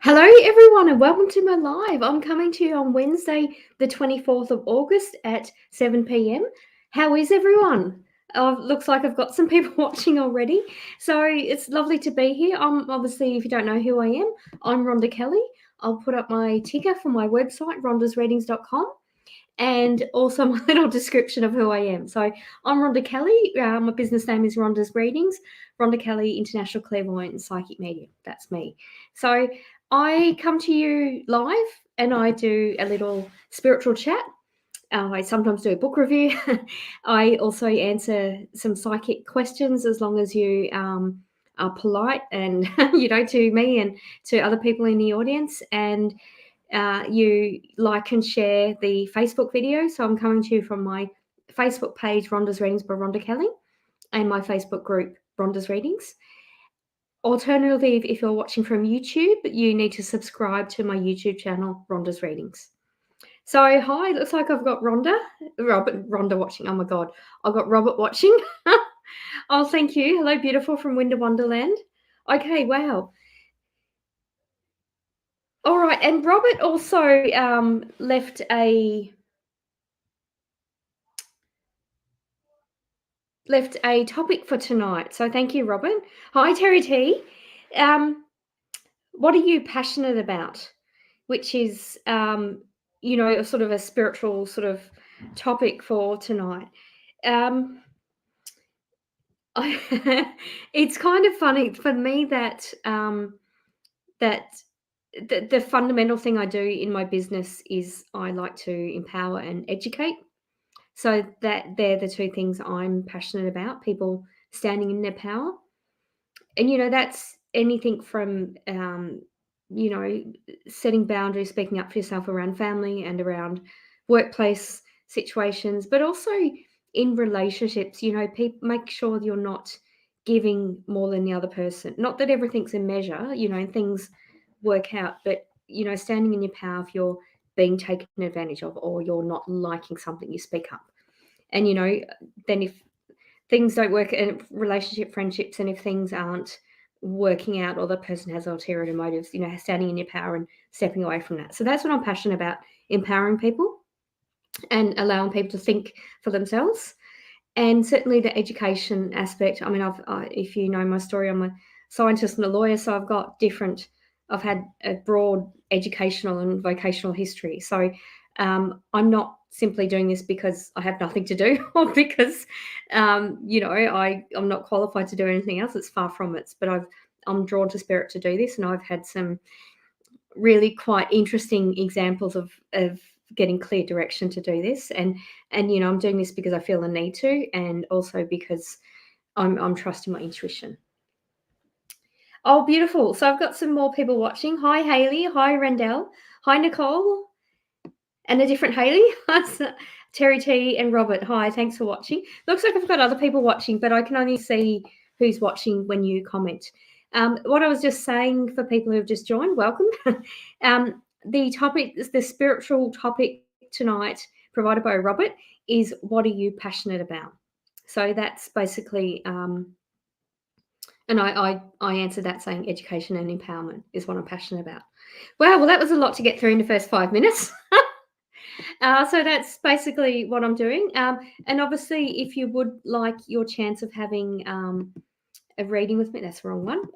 Hello, everyone, and welcome to my live. I'm coming to you on Wednesday, the 24th of August at 7 p.m. How is everyone? Looks like I've got some people watching already. So it's lovely to be here. Obviously, if you don't know who I am, I'm Rhonda Kelly. I'll put up my ticker from my website, rhondasreadings.com, and also my little description of who I am. So I'm Rhonda Kelly. My business name is Rhonda's Readings, Rhonda Kelly, International Clairvoyant and Psychic Medium. That's me. So I come to you live and I do a little spiritual chat. I sometimes do a book review. I also answer some psychic questions as long as you are polite and, to me and to other people in the audience. And you like and share the Facebook video. So I'm coming to you from my Facebook page, Rhonda's Readings by Rhonda Kelly, and my Facebook group, Rhonda's Readings. Alternatively, if you're watching from YouTube, you need to subscribe to my YouTube channel, Rhonda's Readings. So, hi, looks like I've got Rhonda watching. Oh my God, I've got Robert watching. Oh, thank you. Hello, beautiful from Winter Wonderland. Okay, wow. All right, and Robert also left a topic for tonight. So thank you, Robert. Hi, Terry T. What are you passionate about? Which is, a sort of a spiritual sort of topic for tonight. It's kind of funny for me that the fundamental thing I do in my business is I like to empower and educate. So that they're the two things I'm passionate about, people standing in their power. And, that's anything from, setting boundaries, speaking up for yourself around family and around workplace situations, but also in relationships, make sure you're not giving more than the other person. Not that everything's a measure, and things work out, but, standing in your power if you're being taken advantage of or you're not liking something, you speak up. And, then if things don't work in relationship, friendships, and if things aren't working out or the person has ulterior motives, standing in your power and stepping away from that. So that's what I'm passionate about, empowering people and allowing people to think for themselves. And certainly the education aspect. I mean, if you know my story, I'm a scientist and a lawyer, so I've had a broad educational and vocational history. So I'm not simply doing this because I have nothing to do or because, I'm not qualified to do anything else. It's far from it. But I'm drawn to spirit to do this, and I've had some really quite interesting examples of getting clear direction to do this. And I'm doing this because I feel the need to, and also because I'm trusting my intuition. Oh, beautiful. So I've got some more people watching. Hi, Haley. Hi, Randell. Hi, Nicole. And a different Haley. Terry T and Robert. Hi, thanks for watching. Looks like I've got other people watching, but I can only see who's watching when you comment. What I was just saying for people who have just joined, welcome. The spiritual topic tonight provided by Robert is, what are you passionate about? So that's basically, and I answered that saying education and empowerment is what I'm passionate about. Wow, well, that was a lot to get through in the first 5 minutes. So that's basically what I'm doing. And obviously, if you would like your chance of having a reading with me, that's the wrong one.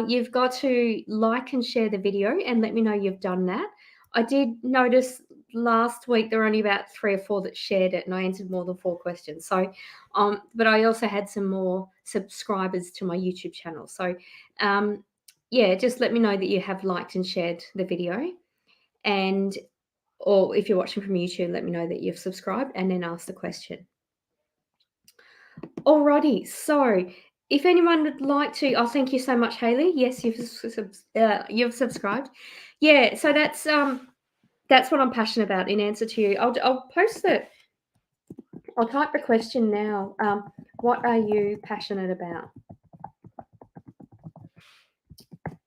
You've got to like and share the video and let me know you've done that. I did notice last week there were only about 3 or 4 that shared it, and I answered more than 4 questions. So, but I also had some more subscribers to my YouTube channel. So, just let me know that you have liked and shared the video, or if you're watching from YouTube, let me know that you've subscribed and then ask the question. Alrighty, so if anyone would like to, thank you so much, Haley. Yes, you've subscribed. Yeah, so that's what I'm passionate about. In answer to you, I'll post it. I'll type the question now. What are you passionate about?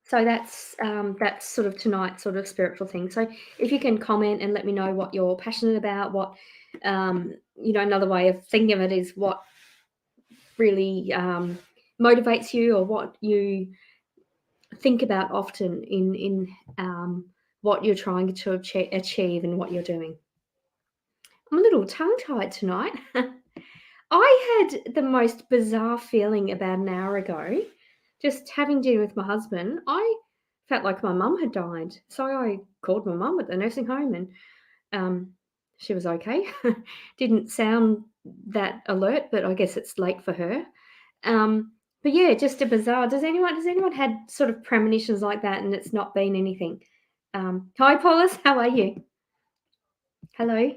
So that's sort of tonight's sort of spiritual thing. So if you can comment and let me know what you're passionate about, what another way of thinking of it is what really motivates you, or what you think about often in what you're trying to achieve and what you're doing. I'm a little tongue-tied tonight. I had the most bizarre feeling about an hour ago, just having dinner with my husband. I felt like my mum had died, so I called my mum at the nursing home, and um, she was okay. Didn't sound that alert, but I guess it's late for her. But yeah, just a bizarre. Does anyone had sort of premonitions like that, and it's not been anything? Hi, Paulus. How are you? Hello.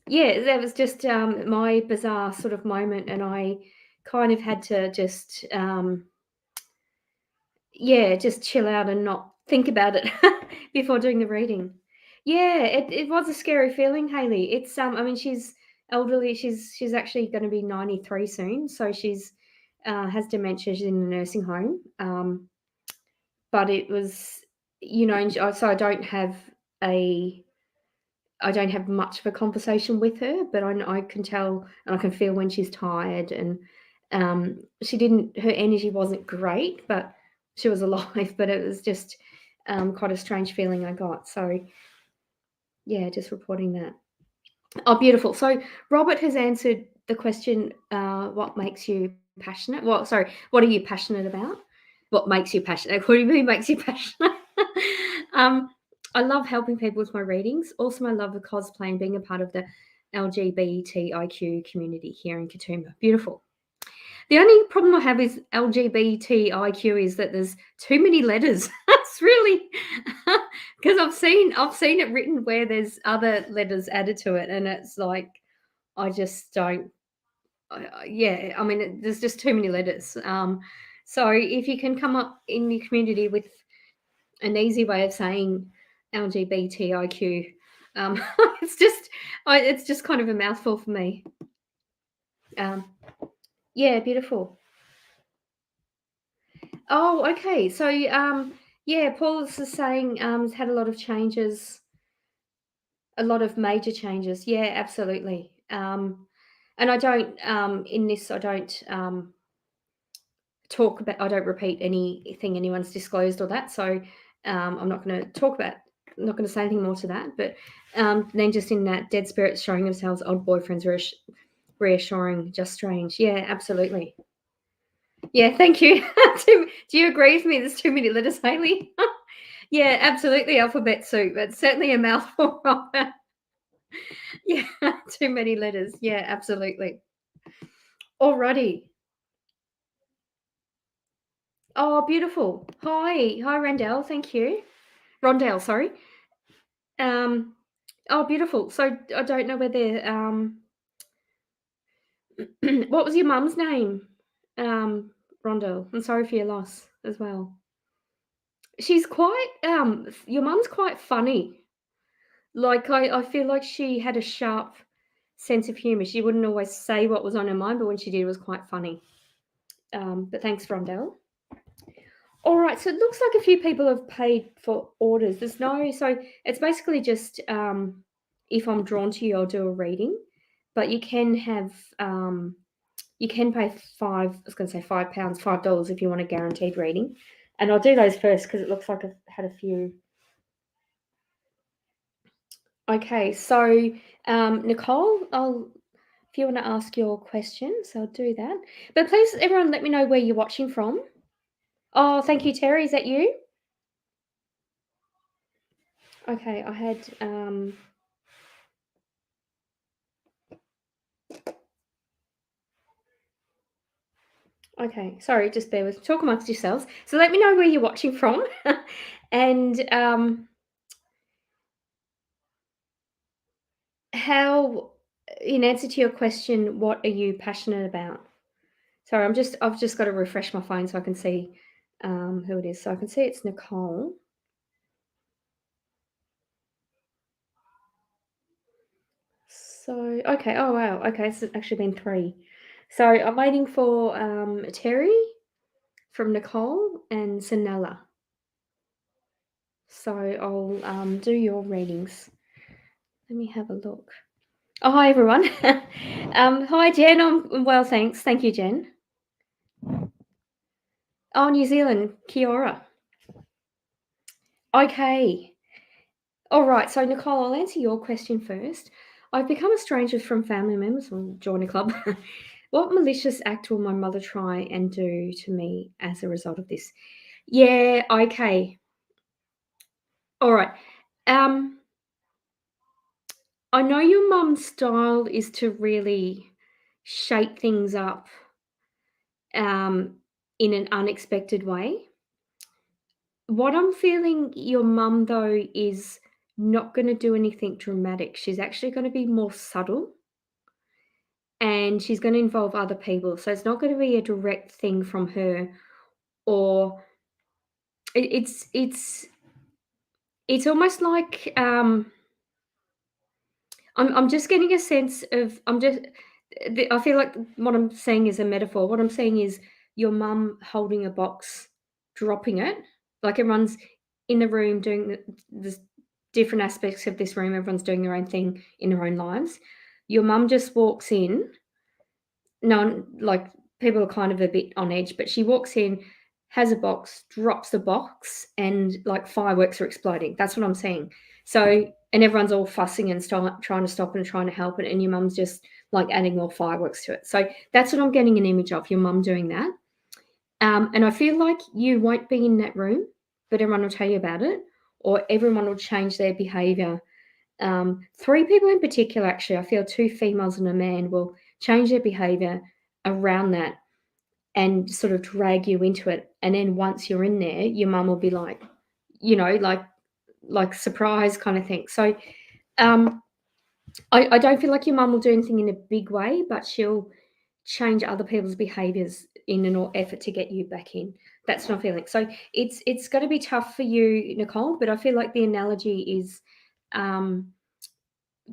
Yeah, that was just my bizarre sort of moment, and I kind of had to just yeah, just chill out and not think about it before doing the reading. Yeah, it was a scary feeling, Haley. It's I mean she's elderly. She's actually going to be 93 soon, so she's has dementia. She's in a nursing home. But it was, and so a I don't have much of a conversation with her, but I can tell and I can feel when she's tired, and her energy wasn't great, but she was alive. But it was just quite a strange feeling I got. So yeah, just reporting that. Oh, beautiful. So Robert has answered the question, what makes you passionate? Well, sorry, what are you passionate about? What makes you passionate? What do you mean makes you passionate? um, I love helping people with my readings. Also, I love the cosplay and being a part of the LGBTIQ community here in Katoomba. Beautiful. The only problem I have with LGBTIQ is that there's too many letters. It's really because I've seen it written where there's other letters added to it, and it's like I just don't. Yeah, I mean, there's just too many letters. So if you can come up in your community with an easy way of saying LGBTIQ, um, it's just kind of a mouthful for me. Um, yeah, beautiful. Oh, okay. So, yeah, Paul is saying it's had a lot of changes, a lot of major changes. Yeah, absolutely. And I don't in this, I don't talk about, I don't repeat anything anyone's disclosed or that. So, I'm not going to talk about, I'm not going to say anything more to that. But then just in that, dead spirits showing themselves, old boyfriends reassuring, just strange. Yeah, absolutely. Yeah, thank you. Do you agree with me? There's too many letters, Haley. Yeah, absolutely. Alphabet soup. It's certainly a mouthful. Robert. Yeah, too many letters. Yeah, absolutely. Alrighty. Oh, beautiful. Hi, Randell. Thank you, Rondell. Sorry. Um. Oh, beautiful. So I don't know whether what was your mum's name? Rondell. I'm sorry for your loss as well. She's quite your mum's quite funny. Like, I feel like she had a sharp sense of humour. She wouldn't always say what was on her mind, but when she did, it was quite funny. But thanks, Rondell. All right, so it looks like a few people have paid for orders. There's no, so it's basically just if I'm drawn to you, I'll do a reading, but you can have you can pay I was going to say £5, $5 if you want a guaranteed reading, and I'll do those first because it looks like I've had a few. Okay, so Nicole, if you want to ask your questions, I'll do that. But please, everyone, let me know where you're watching from. Oh, thank you, Terry. Is that you? Okay, I had okay, sorry, just bear with. Talk amongst yourselves. So let me know where you're watching from, and how, in answer to your question, what are you passionate about? Sorry, I've just got to refresh my phone so I can see who it is. So I can see it's Nicole. So, okay. Oh, wow. Okay, it's actually been three. So I'm waiting for Terry from Nicole and Sanella. So I'll do your readings. Let me have a look. Oh, hi, everyone. Hi, Jen. I'm well, thanks. Thank you, Jen. Oh, New Zealand. Kia ora. Okay. All right. So, Nicole, I'll answer your question first. I've become estranged from family members. Will join a club. What malicious act will my mother try and do to me as a result of this? Yeah. Okay. All right. Um, I know your mum's style is to really shake things up um, in an unexpected way. What I'm feeling your mum, though, is not going to do anything dramatic. She's actually going to be more subtle and she's going to involve other people. So it's not going to be a direct thing from her, or it's almost like I'm just getting a sense of I feel like what I'm saying is a metaphor. What I'm saying is your mum holding a box, dropping it, like everyone's in the room doing the different aspects of this room, everyone's doing their own thing in their own lives. Your mum just walks in, no, like people are kind of a bit on edge, but she walks in, has a box, drops the box, and like fireworks are exploding. That's what I'm saying. So, and everyone's all fussing and trying to stop and trying to help it, and your mum's just like adding more fireworks to it. So that's what I'm getting an image of, your mum doing that. And I feel like you won't be in that room, but everyone will tell you about it, or everyone will change their behavior. Three people in particular, actually, I feel two females and a man will change their behavior around that and sort of drag you into it. And then once you're in there, your mum will be like, like surprise kind of thing. So um, I don't feel like your mum will do anything in a big way, but she'll change other people's behaviors in an effort to get you back in. That's what I'm feeling. So it's going to be tough for you, Nicole. But I feel like the analogy is um,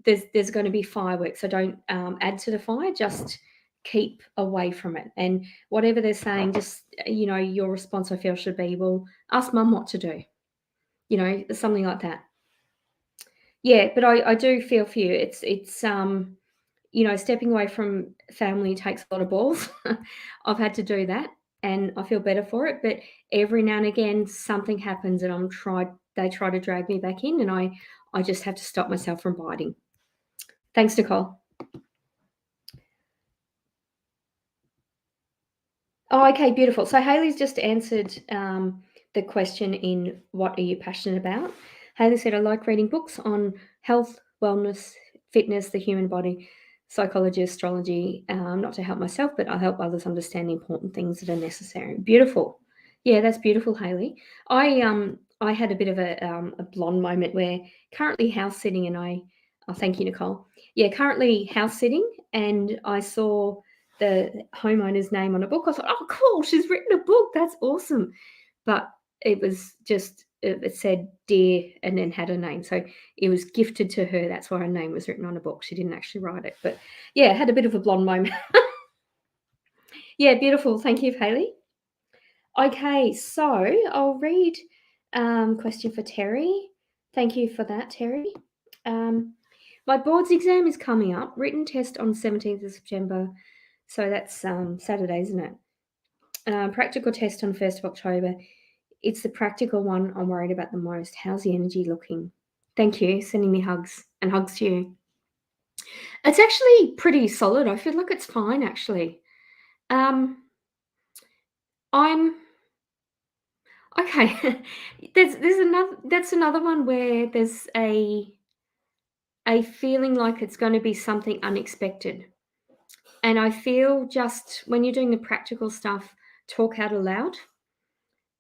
there's going to be fireworks. So don't add to the fire. Just keep away from it. And whatever they're saying, just your response I feel should be, well, ask mum what to do. Something like that. Yeah, but I do feel for you. It's stepping away from family takes a lot of balls. I've had to do that and I feel better for it. But every now and again something happens and they try to drag me back in and I just have to stop myself from biting. Thanks, Nicole. Oh, okay, beautiful. So Haley's just answered the question in what are you passionate about? Haley said, I like reading books on health, wellness, fitness, the human body, psychology, astrology, not to help myself, but I'll help others understand the important things that are necessary. Beautiful. Yeah, that's beautiful, Haley. I had a bit of a blonde moment where currently house sitting and oh, thank you, Nicole. Yeah, currently house sitting and I saw the homeowner's name on a book. I thought, oh, cool, she's written a book. That's awesome. But it was just, it said dear and then had a name. So it was gifted to her. That's why her name was written on a book. She didn't actually write it. But yeah, had a bit of a blonde moment. Yeah, beautiful. Thank you, Haley. Okay, so I'll read question for Terry. Thank you for that, Terry. My boards exam is coming up. Written test on 17th of September. So that's Saturday, isn't it? Practical test on 1st of October. It's the practical one I'm worried about the most. How's the energy looking? Thank you. Sending me hugs and hugs to you. It's actually pretty solid. I feel like it's fine, actually. I'm okay. That's another one where there's a feeling like it's going to be something unexpected. And I feel just when you're doing the practical stuff, talk out aloud.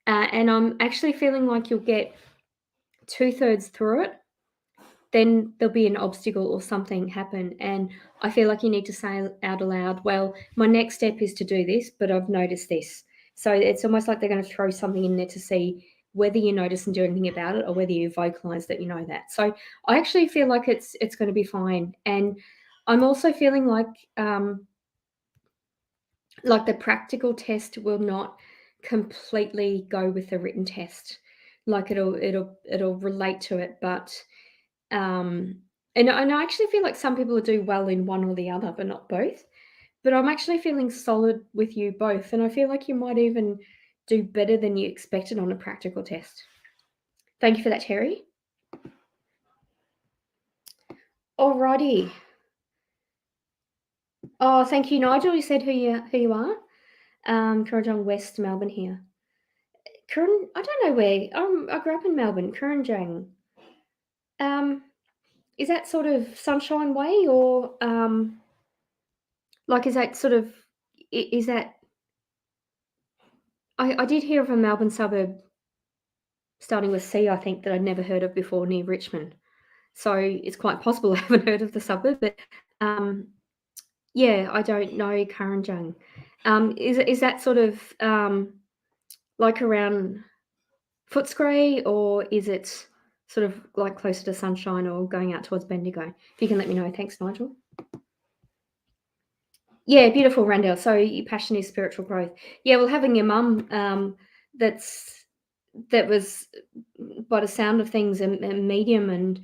And I'm actually feeling like you'll get 2/3 through it, then there'll be an obstacle or something happen. And I feel like you need to say out aloud, well, my next step is to do this, but I've noticed this. So it's almost like they're going to throw something in there to see whether you notice and do anything about it or whether you vocalize that you know that. So I actually feel like it's going to be fine. And I'm also feeling like the practical test will not completely go with the written test. Like it'll relate to it, but and I actually feel like some people will do well in one or the other, but not both. But I'm actually feeling solid with you both, and I feel like you might even do better than you expected on a practical test. Thank you for that, Terry. Alrighty. Oh, thank you, Nigel. You said who you are. Kurrajong, West Melbourne here. I don't know where. I grew up in Melbourne. Kurrajong. Is that sort of Sunshine Way, or like is that sort of is that? I did hear of a Melbourne suburb starting with C, I think, that I'd never heard of before, near Richmond. So it's quite possible I haven't heard of the suburb, but yeah, I don't know Kurrajong. Is that sort of like around Footscray, or is it sort of like closer to Sunshine or going out towards Bendigo? If you can let me know. Thanks, Nigel. Yeah, beautiful, Randall. So your passion is spiritual growth. Yeah, well, having your mum that was, by the sound of things, a medium and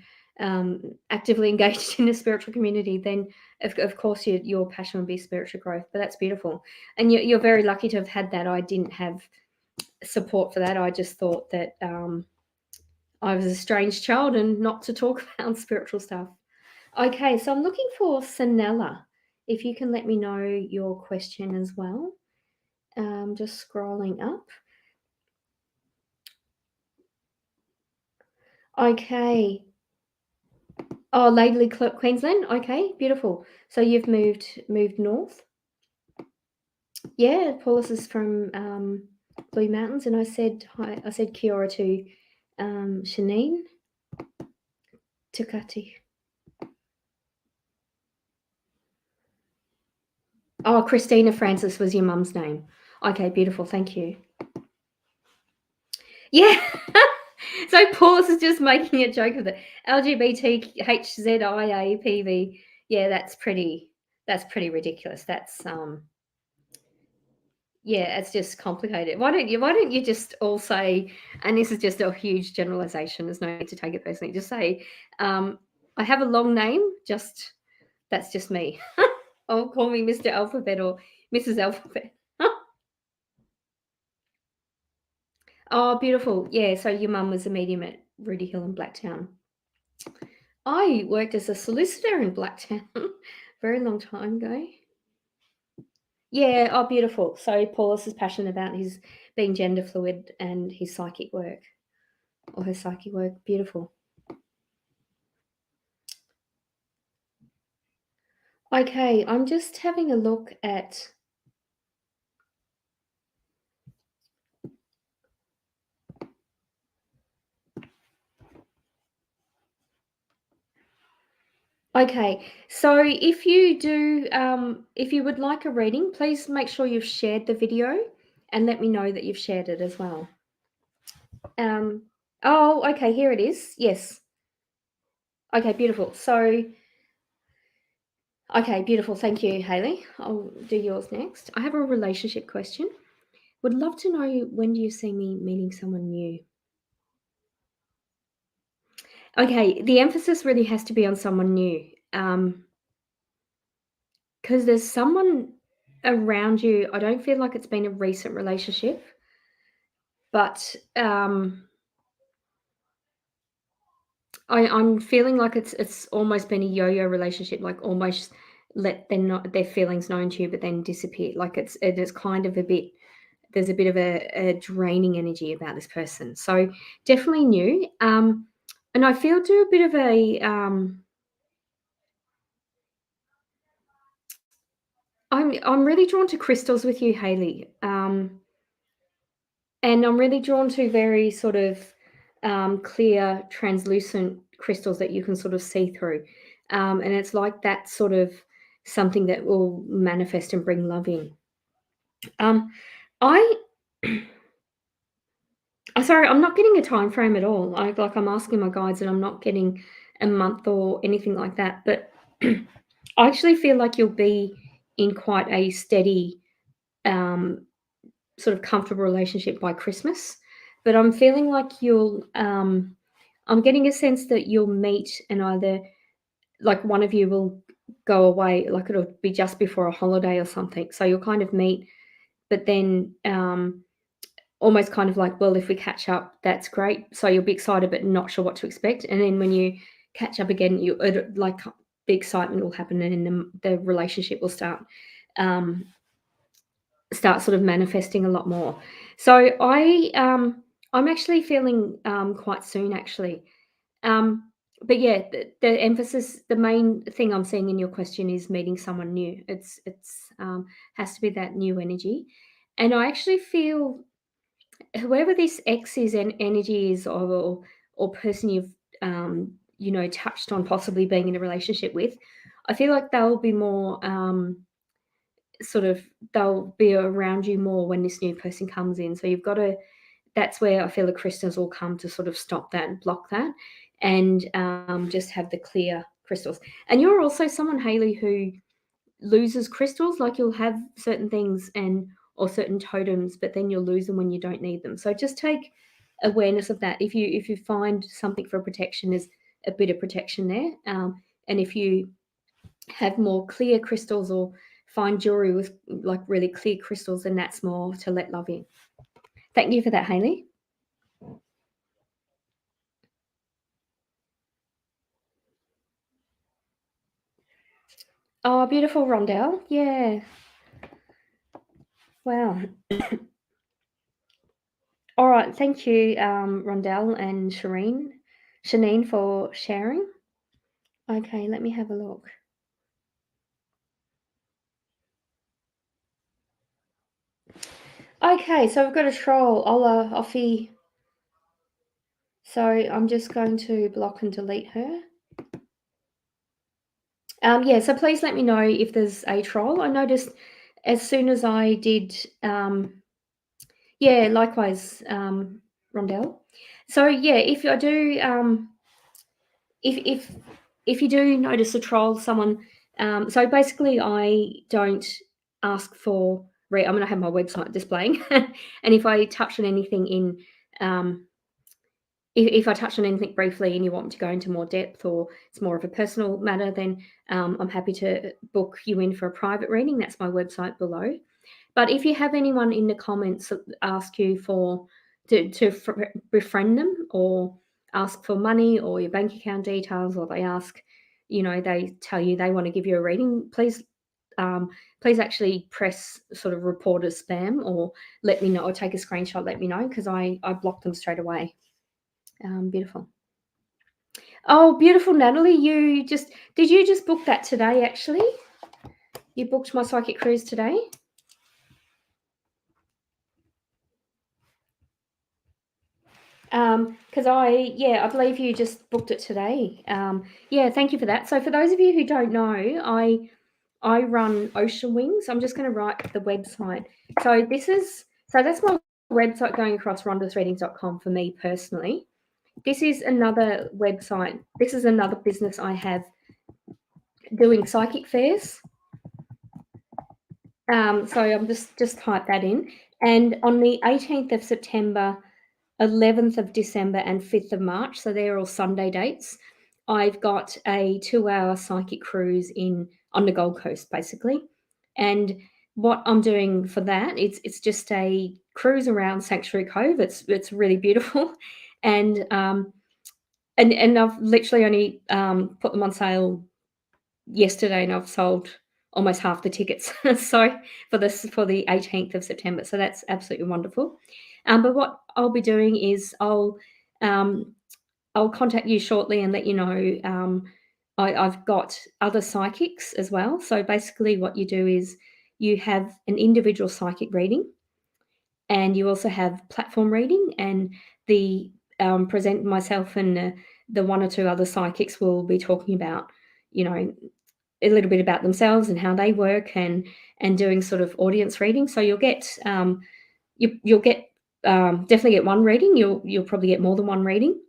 actively engaged in the spiritual community, then of course your passion would be spiritual growth. But that's beautiful, and you're very lucky to have had that. I didn't have support for that. I just thought that I was a strange child and not to talk about spiritual stuff. Okay, so I'm looking for Sanella. If you can let me know your question as well. Just scrolling up. Okay. Oh, Laidley, Queensland. Okay, beautiful. So you've moved north. Yeah, Paulus is from Blue Mountains, and I said hi. I said kia ora to Shanine Tukati. Oh, Christina Francis was your mum's name. Okay, beautiful. Thank you. Yeah. So Paulus is just making a joke of it. LGBTHZIAPV. Yeah, that's pretty ridiculous. That's yeah, it's just complicated. Why don't you just all say, and this is just a huge generalization, there's no need to take it personally, just say, I have a long name, just that's just me. Or call me Mr. Alphabet or Mrs. Alphabet. Oh, beautiful. Yeah, so your mum was a medium at Rudy Hill in Blacktown. I worked as a solicitor in Blacktown very long time ago. Yeah, oh, beautiful. So Paulus is passionate about his being gender fluid and his psychic work, or her psychic work. Beautiful. Okay, I'm just having a look at. Okay, so if you do, if you would like a reading, please make sure you've shared the video and let me know that you've shared it as well. Oh, okay, here it is. Yes. Okay, beautiful. So, okay, beautiful. Thank you, Hayley. I'll do yours next. I have a relationship question. Would love to know, when do you see me meeting someone new? Okay, the emphasis really has to be on someone new. Because there's someone around you. I don't feel like it's been a recent relationship, but I'm feeling like it's almost been a yo-yo relationship, like almost let their feelings known to you, but then disappear. Like it is kind of a bit. There's a bit of a draining energy about this person. So definitely new. And I feel do a bit of a. I'm really drawn to crystals with you, Hayley. And I'm really drawn to very sort of clear, translucent crystals that you can sort of see through. And it's like that sort of something that will manifest and bring love in. I, sorry, I'm not getting a time frame at all. I'm asking my guides, and I'm not getting a month or anything like that. But I actually feel like you'll be in quite a steady, sort of comfortable relationship by Christmas. But I'm feeling like I'm getting a sense that you'll meet, and either like one of you will go away, like it'll be just before a holiday or something. So you'll kind of meet, but then almost kind of like, well, if we catch up, that's great. So you'll be excited, but not sure what to expect. And then when you catch up again, like the excitement will happen, and then the relationship will um, start sort of manifesting a lot more. So I'm actually feeling quite soon actually. Um, but yeah, the emphasis, the main thing I'm seeing in your question is meeting someone new. It's has to be that new energy, and I actually feel whoever this X is and energy is, or person you've touched on possibly being in a relationship with, I feel like they'll be more sort of they'll be around you more when this new person comes in. So you've got to that's where I feel the crystals will come to sort of stop that and block that, and just have the clear crystals. And you're also someone, Haley, who loses crystals. Like you'll have certain things and or certain totems, but then you'll lose them when you don't need them. So just take awareness of that. If you find something for protection, there's a bit of protection there. And if you have more clear crystals or find jewelry with like really clear crystals, then that's more to let love in. Thank you for that, Haley. Oh, beautiful, Rondell. Yeah. Wow. All right. Thank you, Rondell and Shanine, for sharing. Okay, let me have a look. Okay, so we've got a troll, Ola Offie. So I'm just going to block and delete her. Yeah, so please let me know if there's a troll. I noticed as soon as I did, yeah, likewise, Rondell. So yeah, if I do, if if you do notice a troll, someone, so basically I don't ask for. I'm going to have my website displaying, and if I touch on anything in, if I touch on anything briefly and you want me to go into more depth or it's more of a personal matter, then I'm happy to book you in for a private reading. That's my website below. But if you have anyone in the comments ask you for to befriend them, or ask for money or your bank account details, or they ask, they tell you they want to give you a reading, please actually press sort of report as spam, or let me know, or take a screenshot, let me know, because I block them straight away. Beautiful. Oh, beautiful, Natalie. Did you just book that today? Actually, you booked my psychic cruise today. Because I believe you just booked it today. Yeah, thank you for that. So for those of you who don't know, I run Ocean Wings. I'm just going to write the website. So that's my website going across rhondasreadings.com for me personally. This is another website. This is another business I have doing psychic fairs. So I'm just type that in. And on the 18th of September, 11th of December, and 5th of March, so they're all Sunday dates, I've got a 2-hour psychic cruise on the Gold Coast, basically. And what I'm doing for that, it's just a cruise around Sanctuary Cove. It's really beautiful, and I've literally only put them on sale yesterday, and I've sold almost half the tickets. So for the 18th of September, so that's absolutely wonderful. But what I'll be doing is I'll contact you shortly and let you know. I've got other psychics as well. So basically, what you do is you have an individual psychic reading, and you also have platform reading, and the present myself and the one or two other psychics will be talking about, you know, a little bit about themselves and how they work, and doing sort of audience reading. So you'll get you'll get definitely get one reading. You'll probably get more than one reading.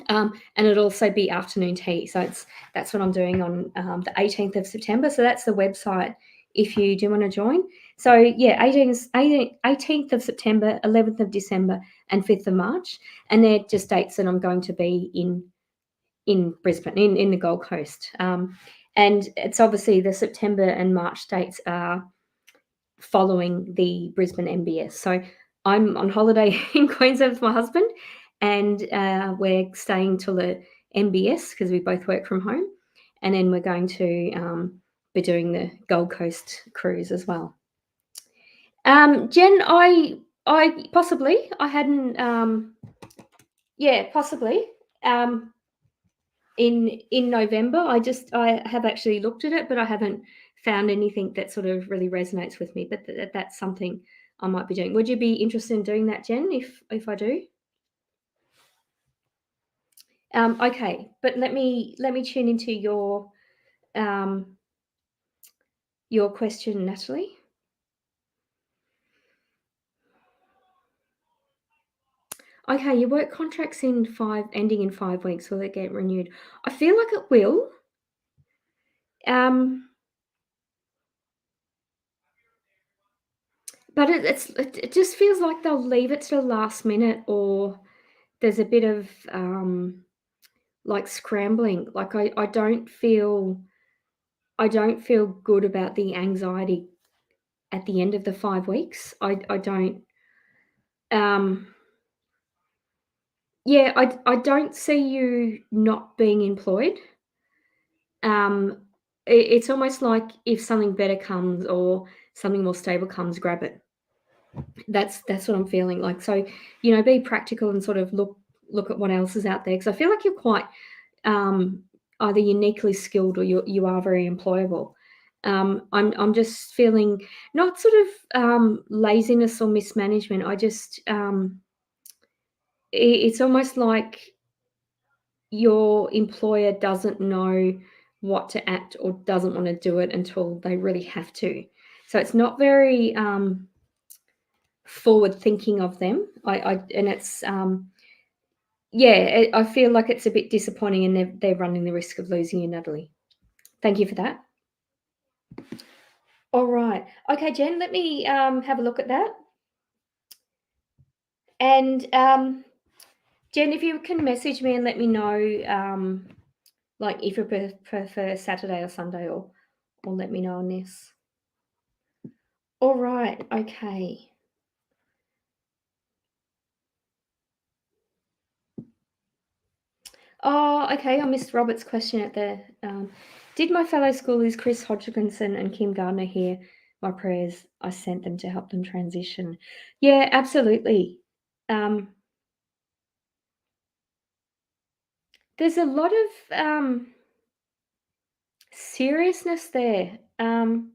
And it'll also be afternoon tea. So that's what I'm doing on the 18th of September. So that's the website if you do want to join. So yeah, 18th of September, 11th of December, and 5th of March. And they're just dates that I'm going to be in Brisbane, in the Gold Coast. And it's obviously the September and March dates are following the Brisbane MBS. So I'm on holiday in Queensland with my husband, and we're staying till the MBS because we both work from home, and then we're going to be doing the Gold Coast cruise as well. Jen, I possibly I hadn't yeah, possibly um, in November. I have actually looked at it, but I haven't found anything that sort of really resonates with me. But that's something I might be doing. Would you be interested in doing that, Jen? If I do? Okay, but let me tune into um, your question, Natalie. Okay, your work contract's ending in 5 weeks. Will it get renewed? I feel like it will. Um, but it just feels like they'll leave it to the last minute, or there's a bit of like scrambling. Like I don't feel good about the anxiety at the end of the 5 weeks. I don't um yeah, I don't see you not being employed. Um it's almost like if something better comes or something more stable comes, grab it. That's what I'm feeling like. So, be practical and sort of look at what else is out there, because I feel like you're quite um, either uniquely skilled or you are very employable. I'm just feeling not sort of laziness or mismanagement. I just it's almost like your employer doesn't know what to act or doesn't want to do it until they really have to. So it's not very forward thinking of them. I and it's yeah, I feel like it's a bit disappointing, and they're running the risk of losing you, Natalie. Thank you for that. All right. Okay, Jen, let me have a look at that. And Jen, if you can message me and let me know, like if you prefer Saturday or Sunday, or let me know on this. All right. Okay. Oh, okay. I missed Robert's question at the. Did my fellow schoolies Chris Hodgkinson and Kim Gardner hear my prayers? I sent them to help them transition. Yeah, absolutely. Um, there's a lot of seriousness there. I'm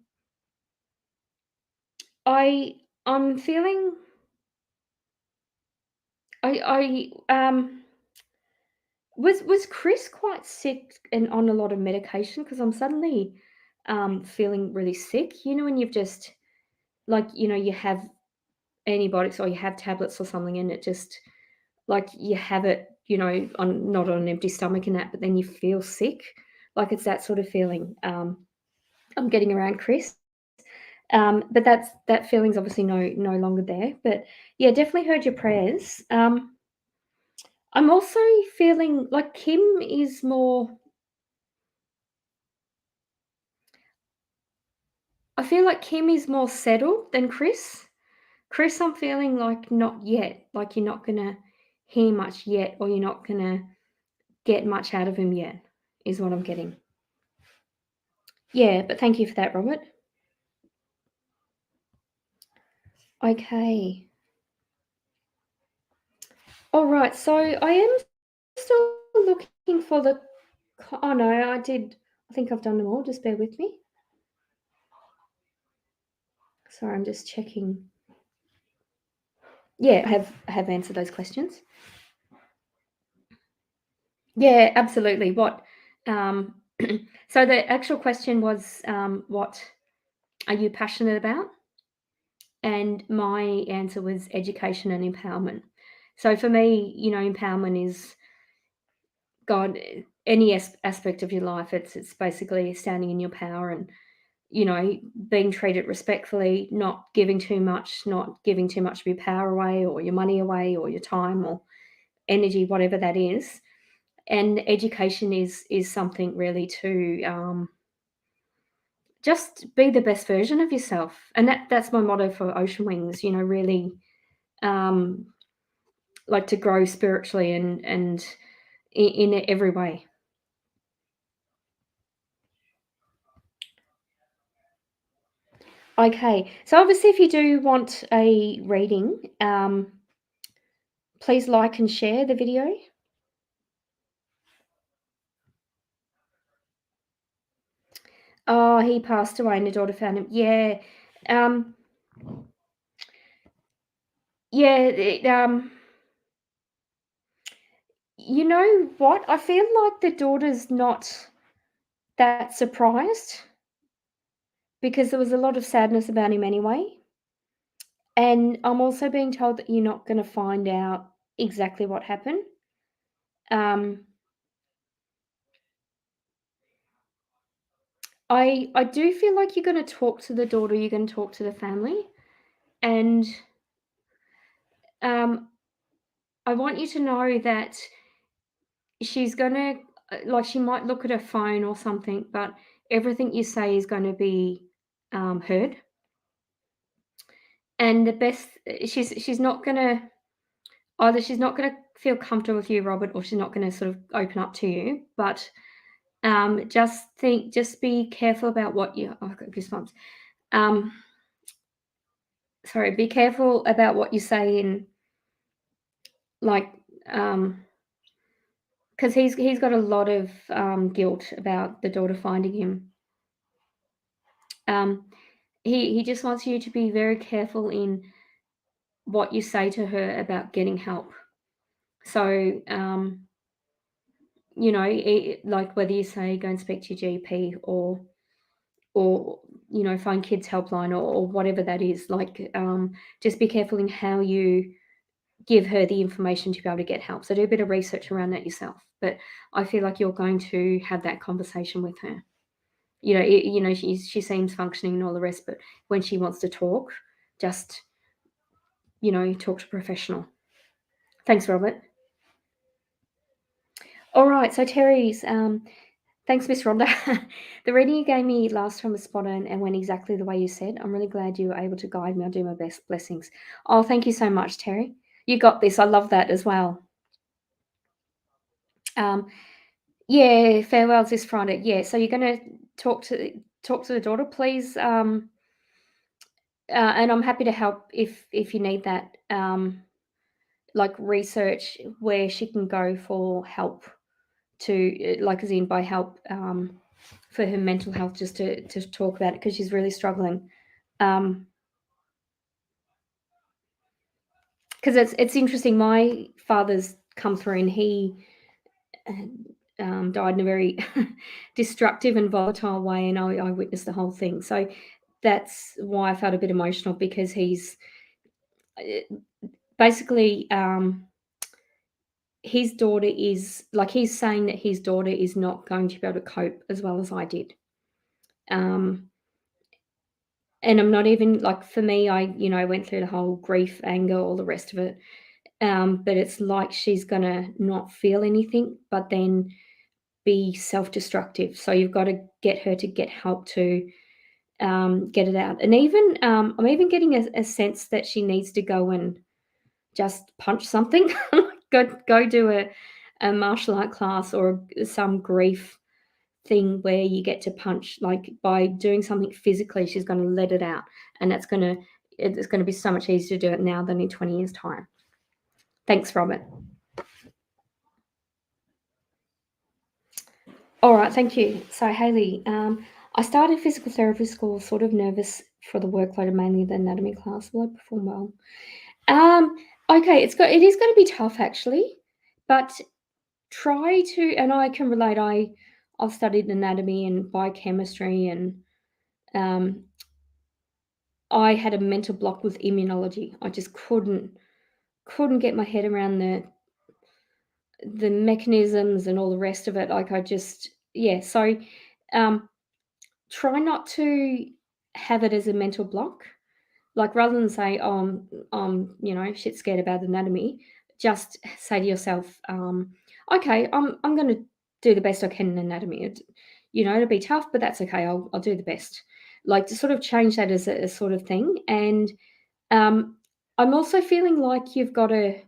feeling. I was Chris quite sick and on a lot of medication, because I'm suddenly feeling really sick. When you've just like you have antibiotics or you have tablets or something, and it just like you have it, on not on an empty stomach and that, but then you feel sick. Like it's that sort of feeling. I'm getting around Chris. But that feeling's obviously no longer there. But yeah, definitely heard your prayers. I'm also feeling like Kim is more. I feel like Kim is more settled than Chris. Chris, I'm feeling like not yet. Like you're not gonna hear much yet, or you're not gonna get much out of him yet, is what I'm getting. Yeah, but thank you for that, Robert. Okay. All right. So I am still looking for the. Oh no, I did. I think I've done them all. Just bear with me. Sorry, I'm just checking. Yeah, I have answered those questions. Yeah, absolutely. What? Um, so the actual question was, what are you passionate about? And my answer was education and empowerment. So for me, empowerment is God. Any aspect of your life, it's basically standing in your power and being treated respectfully, not giving too much, not giving too much of your power away or your money away or your time or energy, whatever that is. And education is something really to just be the best version of yourself. And that's my motto for Ocean Wings. Really like to grow spiritually and in every way. Okay, so obviously, if you do want a reading, please like and share the video. Oh, he passed away and the daughter found him. Yeah. Um, yeah, you know what? I feel like the daughter's not that surprised because there was a lot of sadness about him anyway. And I'm also being told that you're not going to find out exactly what happened. Um, I do feel like you're going to talk to the daughter, you're going to talk to the family, and um, I want you to know that she's gonna like she might look at her phone or something, but everything you say is going to be heard. And the best, she's not gonna either she's not gonna feel comfortable with you, Robert, or she's not gonna sort of open up to you. But just be careful about what you. Oh, I've got goosebumps. Um, sorry, be careful about what you say in like because he's got a lot of guilt about the daughter finding him. Um, he just wants you to be very careful in what you say to her about getting help. So, like whether you say go and speak to your GP or phone kids helpline or whatever that is. Like, just be careful in how you give her the information to be able to get help. So do a bit of research around that yourself. But I feel like you're going to have that conversation with her. She seems functioning and all the rest, but when she wants to talk, just talk to a professional. Thanks, Robert. All right, so Terry's. Thanks, Miss Rhonda. The reading you gave me last time was spot on and went exactly the way you said. I'm really glad you were able to guide me. I'll do my best. Blessings. Oh, thank you so much, Terry. You got this. I love that as well. Um, yeah, farewells this Friday. Yeah, so you're going to talk to the daughter, please. And I'm happy to help if you need that. Like research where she can go for help to like as in by help for her mental health, just to talk about it because she's really struggling. Because it's interesting. My father's come through and he died in a very destructive and volatile way, and I witnessed the whole thing. So that's why I felt a bit emotional because he's basically his daughter is like he's saying that his daughter is not going to be able to cope as well as I did. Um, and I'm not even like for me, I went through the whole grief, anger, all the rest of it. But it's like she's gonna not feel anything, but then be self-destructive. So you've got to get her to get help to get it out. And even I'm even getting a sense that she needs to go and just punch something. Go do a martial art class or some grief thing where you get to punch. Like by doing something physically, she's going to let it out, and it's going to be so much easier to do it now than in 20 years' time. Thanks, Robert. All right, thank you. So, Haley, I started physical therapy school sort of nervous for the workload and mainly the anatomy class. Will I perform well? Okay, it is going to be tough actually, but try to, and I can relate. I've studied anatomy and biochemistry, and um, I had a mental block with immunology. I just couldn't get my head around the mechanisms and all the rest of it. Like I just yeah. So um, try not to have it as a mental block. Like rather than say, "Oh, shit scared about anatomy," just say to yourself, "Okay, I'm going to do the best I can in anatomy. It'll be tough, but that's okay. I'll do the best." Like to sort of change that as a sort of thing, and um, I'm also feeling like you've got to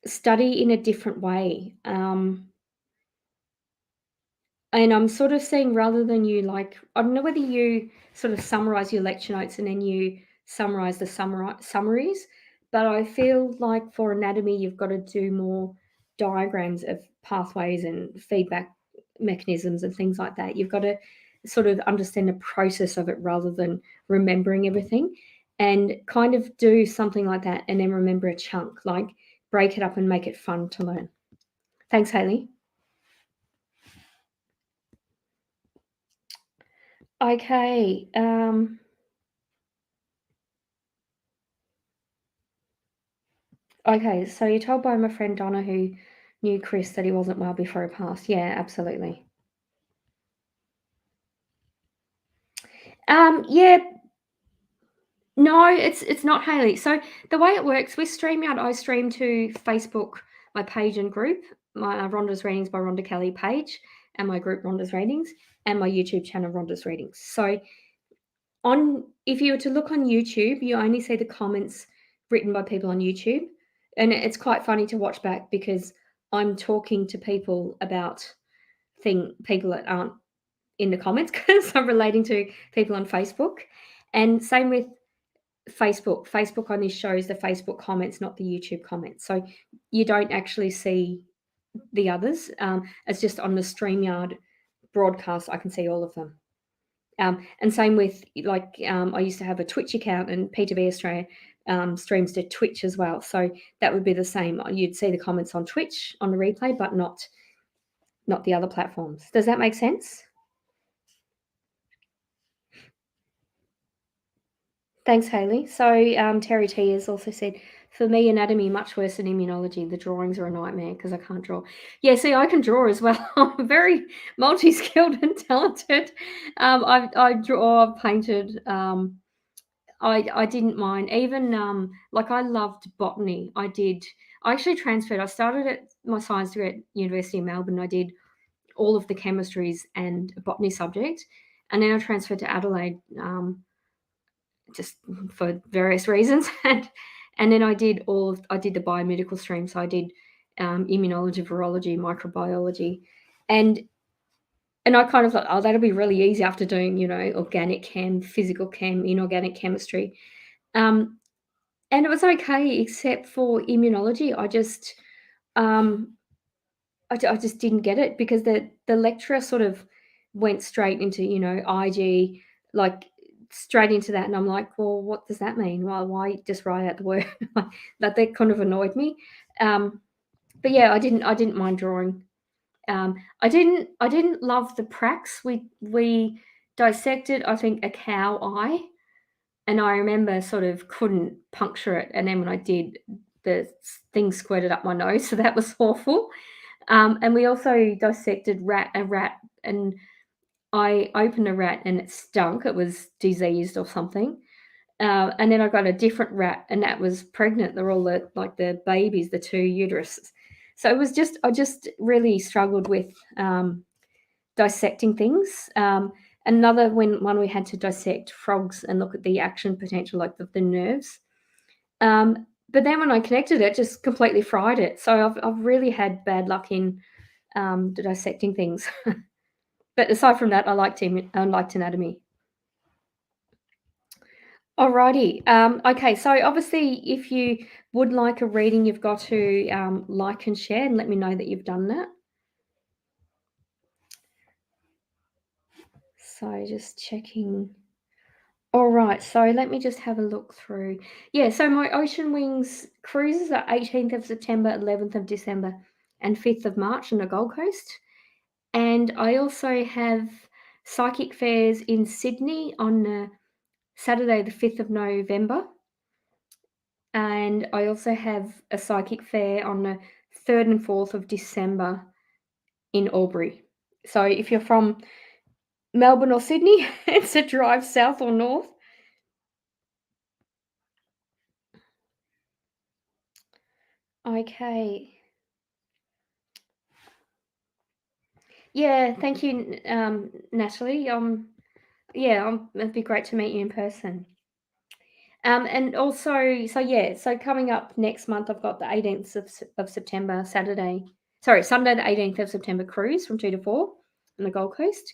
study in a different way. And I'm sort of saying rather than you like, I don't know whether you sort of summarize your lecture notes and then you summarize the summaries, but I feel like for anatomy, you've got to do more diagrams of pathways and feedback mechanisms and things like that. You've got to sort of understand the process of it rather than remembering everything, and kind of do something like that and then remember a chunk, like break it up and make it fun to learn. Thanks, Haley. Okay. Okay, so you're told by my friend Donna, who knew Chris, that he wasn't well before he passed. Yeah, absolutely. Yeah, no, it's not Haley. So the way it works with StreamYard, I stream to Facebook, my page and group, my Rhonda's Readings by Rhonda Kelly page, and my group Rhonda's Readings, and my YouTube channel Rhonda's Readings. So on, if you were to look on YouTube, you only see the comments written by people on YouTube, and it's quite funny to watch back because I'm talking to people about people that aren't in the comments because I'm relating to people on Facebook. And same with Facebook. Facebook only shows the Facebook comments, not the YouTube comments. So you don't actually see the others. It's just on the StreamYard broadcast, I can see all of them. And same with like I used to have a Twitch account, and P2B Australia streams to Twitch as well. So that would be the same. You'd see the comments on Twitch on the replay, but not the other platforms. Does that make sense? Thanks, Haley. So Terry T has also said, for me, anatomy much worse than immunology. The drawings are a nightmare because I can't draw. Yeah, see, I can draw as well. I'm very multi-skilled and talented. I draw, I've painted. I didn't mind. Even like I loved botany. I actually transferred. I started at my science degree at University of Melbourne. I did all of the chemistries and botany subject, and then I transferred to Adelaide. Just for various reasons. And then I did the biomedical stream. So I did immunology, virology, microbiology, and I kind of thought, oh, that'll be really easy after doing, organic chem, physical chem, inorganic chemistry. And it was okay, except for immunology. Um, I just didn't get it because the lecturer sort of went straight into, IG, like straight into that. And I'm like, well, what does that mean? Well, why just write out the word? That kind of annoyed me. Um, but yeah, I didn't mind drawing. I didn't love the pracs. We dissected, I think, a cow eye, and I remember sort of couldn't puncture it. And then when I did, the thing squirted up my nose, so that was awful. And we also dissected a rat, and I opened a rat and it stunk. It was diseased or something. And then I got a different rat, and that was pregnant. They're all the babies, the two uteruses. So it was just I just really struggled with dissecting things. Another one we had to dissect frogs and look at the action potential, like the nerves. But then when I connected it, just completely fried it. So I've really had bad luck in dissecting things. But aside from that, I liked anatomy. Alrighty. Okay, so obviously, if you would like a reading, you've got to like and share and let me know that you've done that. So just checking. All right, so let me just have a look through. Yeah, so my Ocean Wings cruises are 18th of September, 11th of December, and 5th of March on the Gold Coast. And I also have psychic fairs in Sydney on Saturday, the 5th of November. And I also have a psychic fair on the 3rd and 4th of December in Albury. So if you're from Melbourne or Sydney, it's a drive south or north. Okay. Yeah, thank you, Natalie. Yeah, it'd be great to meet you in person. And also, so coming up next month, I've got the 18th of September, Sunday, the 18th of September cruise from 2 to 4 on the Gold Coast.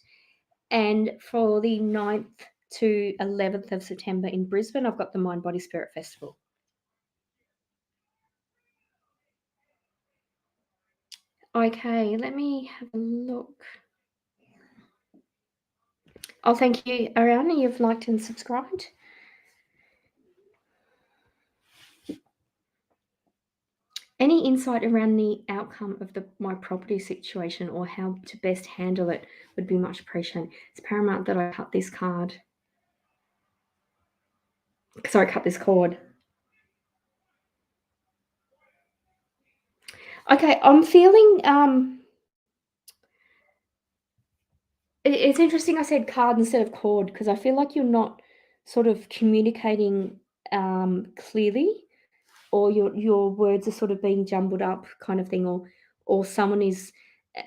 And for the 9th to 11th of September in Brisbane, I've got the Mind, Body, Spirit Festival. Okay, let me have a look. Oh, thank you, Ariana. You've liked and subscribed. Any insight around the outcome of my property situation or how to best handle it would be much appreciated. It's paramount that I cut this cord. Cut this cord. Okay, I'm feeling it's interesting I said card instead of cord because I feel like you're not sort of communicating clearly, or your words are sort of being jumbled up kind of thing, or someone is,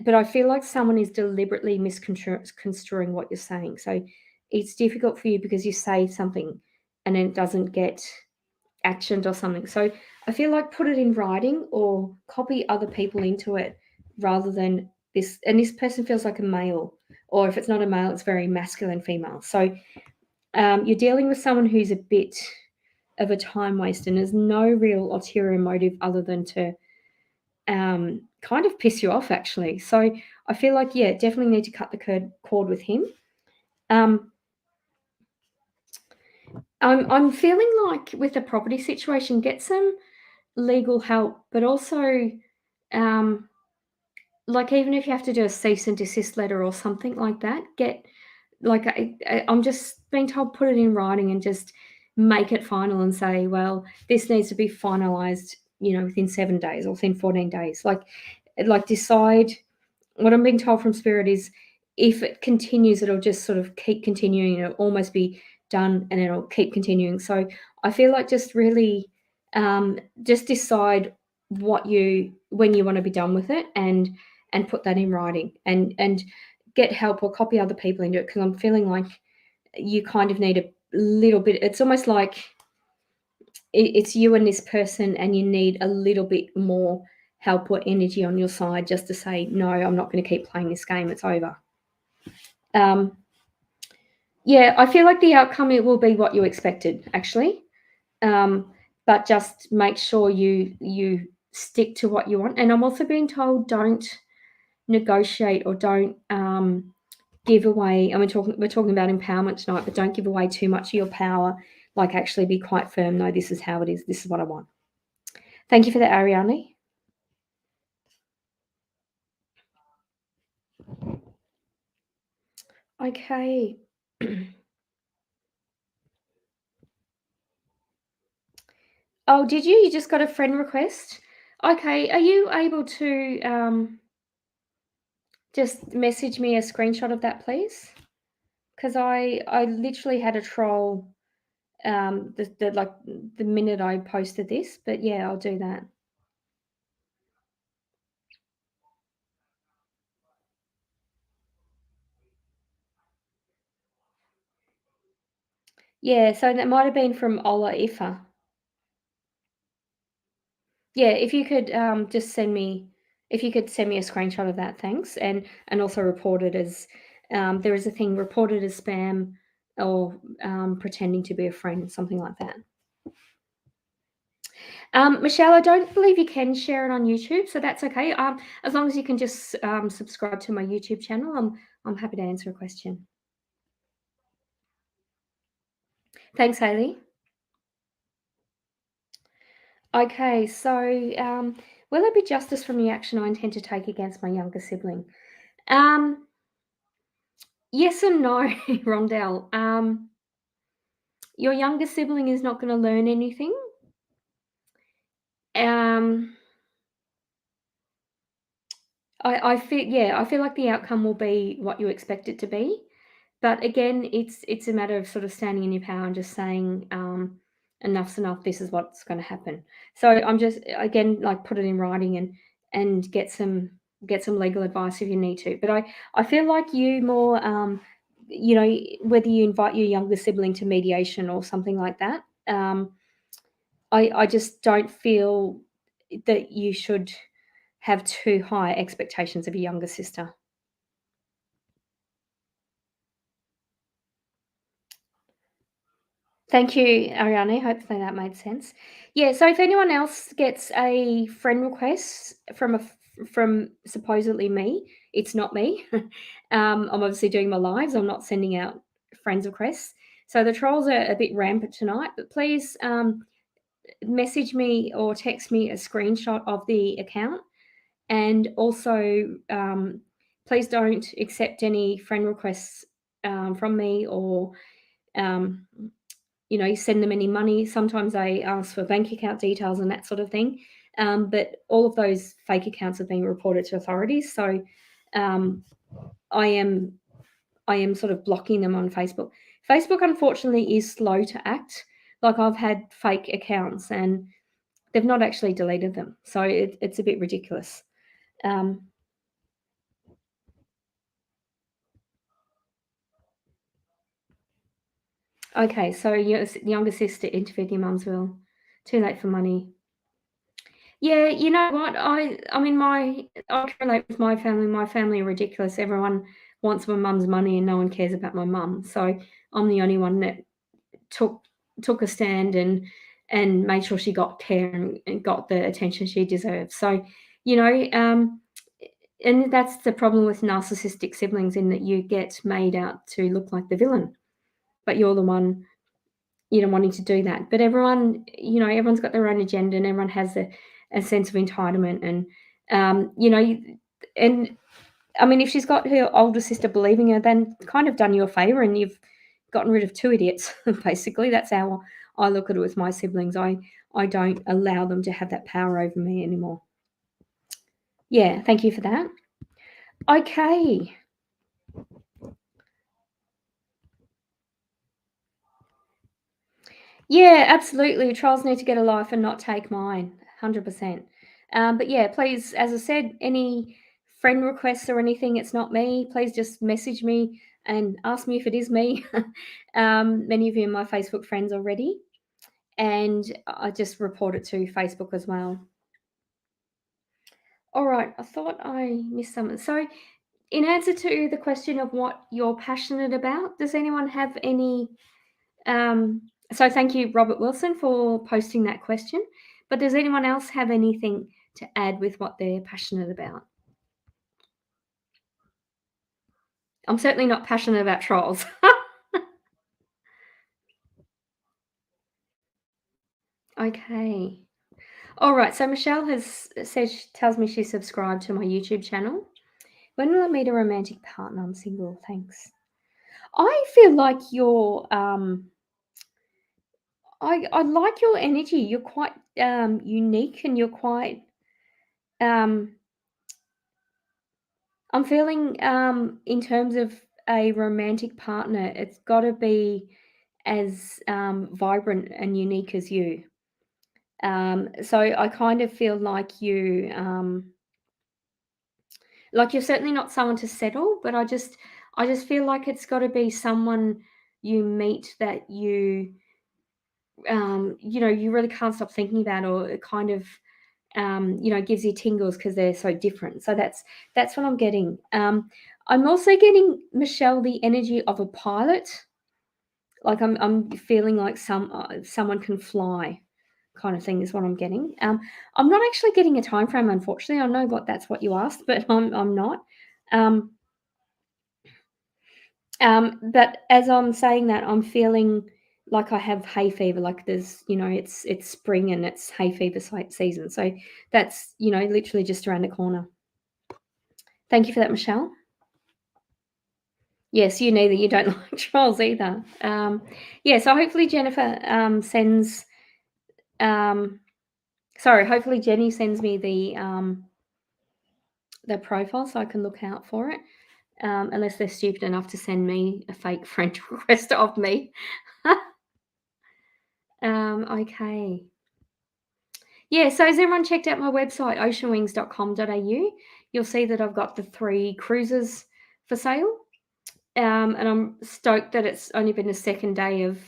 but I feel like someone is deliberately misconstruing what you're saying. So it's difficult for you because you say something and then it doesn't get actioned or something. So I feel like put it in writing or copy other people into it rather than this. And this person feels like a male, or if it's not a male, it's very masculine female. So you're dealing with someone who's a bit of a time waste and there's no real ulterior motive other than to kind of piss you off, actually. So I feel like, yeah, definitely need to cut the cord with him. I'm feeling like with the property situation, get some legal help, but also, um, like even if you have to do a cease and desist letter or something like that, get like I'm just being told put it in writing and just make it final and say, well, this needs to be finalized, within 7 days or within 14 days. Like decide. What I'm being told from spirit is if it continues, it'll just sort of keep continuing. It'll almost be done and it'll keep continuing. So I feel like just really just decide when you want to be done with it, and put that in writing, and get help or copy other people into it, because I'm feeling like you kind of need a little bit. It's almost like it's you and this person, and you need a little bit more help or energy on your side just to say, no, I'm not going to keep playing this game. It's over. Yeah, I feel like the outcome, it will be what you expected, actually. But just make sure you stick to what you want. And I'm also being told don't negotiate or don't give away. I mean, we're talking about empowerment tonight, but don't give away too much of your power. Like actually be quite firm. No, this is how it is. This is what I want. Thank you for that, Ariane. Okay. Oh, did you? You just got a friend request? Okay. Are you able to just message me a screenshot of that, please? Because I literally had a troll the minute I posted this, but yeah, I'll do that. Yeah, so that might have been from Ola Ifa. Yeah, if you could just send me a screenshot of that, thanks, and also report it as there is a thing, reported as spam or pretending to be a friend, something like that. Michelle, I don't believe you can share it on YouTube, so that's okay. As long as you can just subscribe to my YouTube channel, I'm happy to answer a question. Thanks, Hayley. Okay, so will there be justice from the action I intend to take against my younger sibling? Yes and no, Rondell. Your younger sibling is not going to learn anything. I feel like the outcome will be what you expect it to be. But again, it's a matter of sort of standing in your power and just saying, enough's enough. This is what's going to happen. So I'm just again like put it in writing and get some legal advice if you need to. But I feel like you more, whether you invite your younger sibling to mediation or something like that, I just don't feel that you should have too high expectations of a younger sister. Thank you, Ariane. Hopefully that made sense. Yeah, so if anyone else gets a friend request from supposedly me, it's not me. I'm obviously doing my lives. I'm not sending out friends requests. So the trolls are a bit rampant tonight, but please message me or text me a screenshot of the account, and also please don't accept any friend requests from me, or um, you send them any money. Sometimes they ask for bank account details and that sort of thing. But all of those fake accounts have been reported to authorities. So um, I am I am sort of blocking them on Facebook. Facebook, unfortunately, is slow to act. Like, I've had fake accounts and they've not actually deleted them. So it's a bit ridiculous. Um, okay, so your younger sister interviewed your mum's will. Too late for money. Yeah, you know what? I mean, I can relate with my family. My family are ridiculous. Everyone wants my mum's money and no one cares about my mum. So I'm the only one that took took a stand and made sure she got care and got the attention she deserves. So, you know, and that's the problem with narcissistic siblings, in that you get made out to look like the villain, but you're the one, wanting to do that. But everyone's got their own agenda, and everyone has a sense of entitlement. And and I mean, if she's got her older sister believing her, then kind of done you a favor, and you've gotten rid of two idiots. Basically, that's how I look at it with my siblings. I don't allow them to have that power over me anymore. Yeah, thank you for that. Okay. Yeah, absolutely. Trolls need to get a life and not take mine. 100%. But yeah, please, as I said, any friend requests or anything, it's not me. Please just message me and ask me if it is me. Many of you are my Facebook friends already. And I just report it to Facebook as well. All right, I thought I missed something. So, in answer to the question of what you're passionate about, does anyone have any? So, thank you, Robert Wilson, for posting that question. But does anyone else have anything to add with what they're passionate about? I'm certainly not passionate about trolls. Okay. All right. So Michelle has said, she tells me she's subscribed to my YouTube channel. When will I meet a romantic partner? I'm single. Thanks. I feel like I like your energy. You're quite unique, and you're quite um I'm feeling in terms of a romantic partner, it's got to be as vibrant and unique as you. So I kind of feel like you're certainly not someone to settle, but I just feel like it's got to be someone you meet that you really can't stop thinking about, or it kind of gives you tingles because they're so different. So that's what I'm getting. I'm also getting, Michelle, the energy of a pilot. Like, I'm feeling like someone can fly, kind of thing is what I'm getting. I'm not actually getting a time frame, unfortunately. I know that's what you asked, but I'm not. Um, but as I'm saying that, I'm feeling like I have hay fever. Like, it's spring and it's hay fever season. So that's literally just around the corner. Thank you for that, Michelle. Yes, you neither. You don't like trolls either. Yeah, so hopefully Jennifer sends. Sorry, hopefully Jenny sends me the profile so I can look out for it. Unless they're stupid enough to send me a fake friend request of me. Okay. Yeah, so has everyone checked out my website, oceanwings.com.au? You'll see that I've got the 3 cruises for sale. And I'm stoked that it's only been the second day of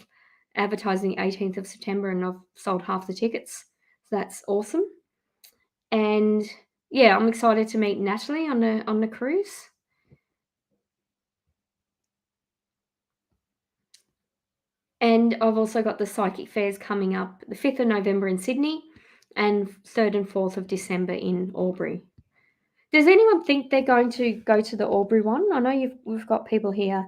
advertising 18th of September, and I've sold half the tickets. So that's awesome. And yeah, I'm excited to meet Natalie on the cruise. And I've also got the psychic fairs coming up the 5th of November in Sydney and 3rd and 4th of December in Albury. Does anyone think they're going to go to the Albury one? I know we've got people here.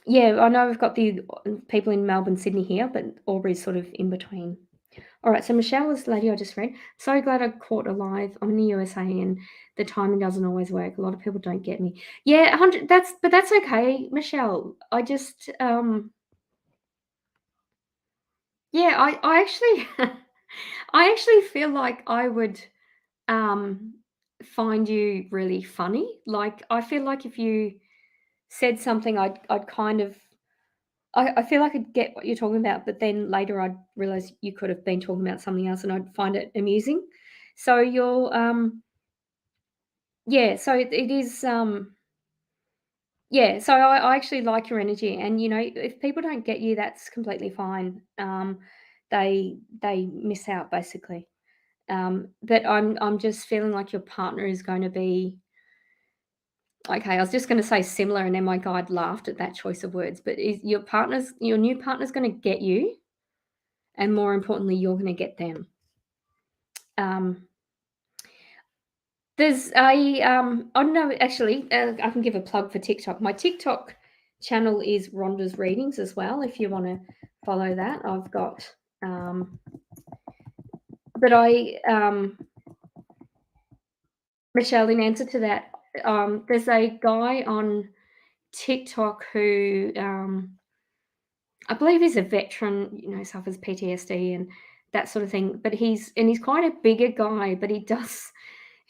Yeah, I know we've got the people in Melbourne, Sydney here, but Albury's sort of in between. All right, so Michelle was the lady I just read. So glad I caught alive. I'm in the USA and the timing doesn't always work. A lot of people don't get me. Yeah, 100. That's okay, Michelle. I just yeah, I actually I actually feel like I would find you really funny. Like I feel like if you said something, I'd kind of I feel like I'd get what you're talking about, but then later I'd realize you could have been talking about something else, and I'd find it amusing. So you're yeah, so it is yeah, so I actually like your energy, and you know, if people don't get you, that's completely fine. They miss out basically. But I'm just feeling like your partner is going to be okay. I was just going to say similar, and then my guide laughed at that choice of words. But is your new partner's going to get you, and more importantly, you're going to get them. Um, there's a oh no, actually, I can give a plug for TikTok. My TikTok channel is Rhonda's Readings as well. If you want to follow that, I've got. But Michelle, in answer to that, there's a guy on TikTok who I believe he's a veteran, you know, suffers PTSD and that sort of thing. But he's quite a bigger guy, but he does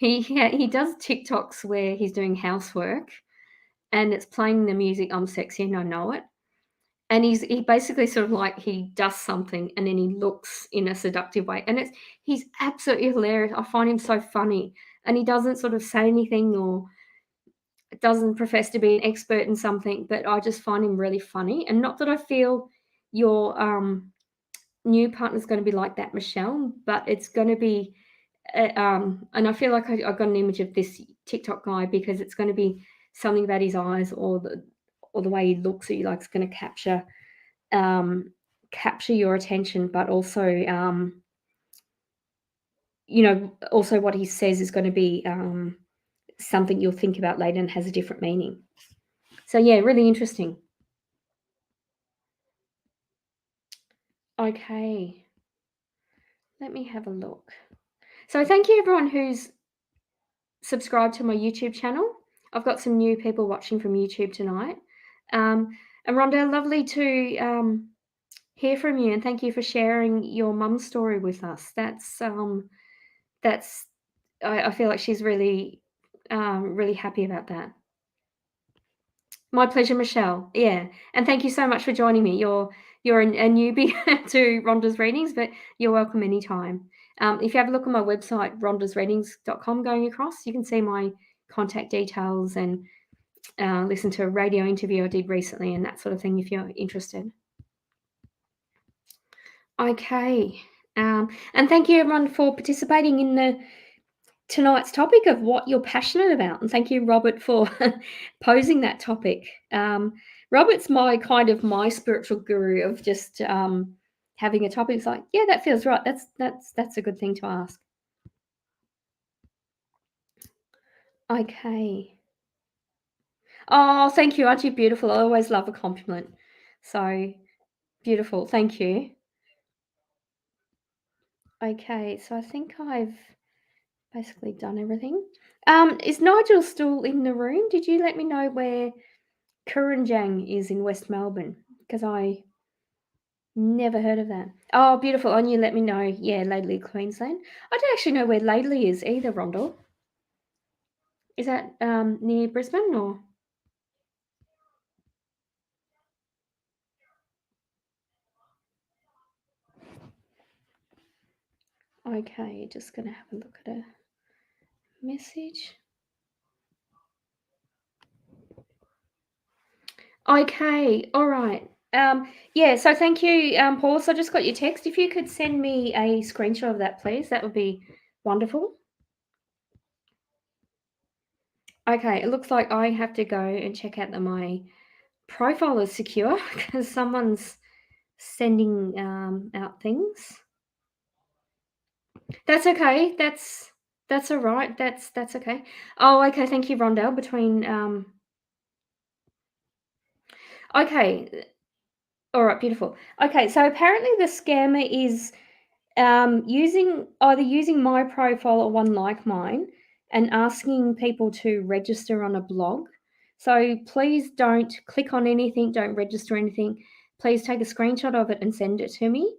TikToks where he's doing housework and it's playing the music "I'm Sexy and I Know It." And he basically sort of like he does something and then he looks in a seductive way. And he's absolutely hilarious. I find him so funny. And he doesn't sort of say anything or doesn't profess to be an expert in something, but I just find him really funny. And not that I feel your new partner's going to be like that, Michelle, but it's going to be, and I feel like I got an image of this TikTok guy because it's going to be something about his eyes or the way he looks at you, like it's going to capture your attention, but also, you know, also what he says is going to be something you'll think about later and has a different meaning. So yeah, really interesting. Okay, let me have a look. So thank you everyone who's subscribed to my YouTube channel. I've got some new people watching from YouTube tonight. And Rhonda, lovely to hear from you, and thank you for sharing your mum's story with us. That's I feel like she's really really happy about that. My pleasure, Michelle. Yeah, and thank you so much for joining me. You're a newbie to Rhonda's readings, but you're welcome anytime. If you have a look on my website, rhondasreadings.com, going across, you can see my contact details and listen to a radio interview I did recently and that sort of thing if you're interested. Okay, and thank you everyone for participating in tonight's topic of what you're passionate about. And thank you, Robert, for posing that topic. Robert's my spiritual guru of just having a topic. It's like, yeah, that feels right. That's a good thing to ask. Okay. Oh, thank you. Aren't you beautiful? I always love a compliment. So beautiful. Thank you. Okay, so I think I've basically done everything. Is Nigel still in the room? Did you let me know where Kurrajong is in West Melbourne? Because I never heard of that. Oh, beautiful. And you let me know. Yeah, Laidley, Queensland. I don't actually know where Laidley is either, Rhonda. Is that near Brisbane or? Okay, just going to have a look at a message. Okay, all right. Yeah, so thank you, Paul. So I just got your text. If you could send me a screenshot of that, please, that would be wonderful. Okay, it looks like I have to go and check out that my profile is secure because someone's sending out things. That's okay. That's all right. That's okay. Oh, okay. Thank you, Rhonda. Between okay, all right, beautiful. Okay, so apparently the scammer is using my profile or one like mine and asking people to register on a blog. So please don't click on anything, don't register anything. Please take a screenshot of it and send it to me.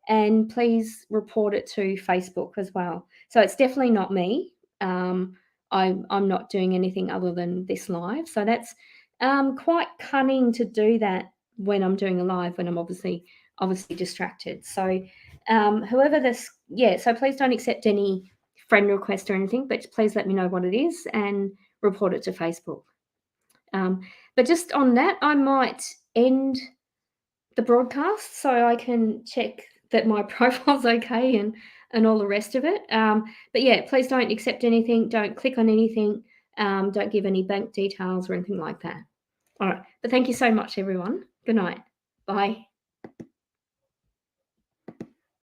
And please report it to Facebook as well. So it's definitely not me. Um, I'm not doing anything other than this live. So that's quite cunning to do that when I'm doing a live when I'm obviously distracted. So whoever this, yeah. So please don't accept any friend request or anything, but please let me know what it is and report it to Facebook. But just on that, I might end the broadcast so I can check that my profile's okay and all the rest of it. But yeah, please don't accept anything, don't click on anything, don't give any bank details or anything like that. All right. But thank you so much, everyone. Good night. Bye.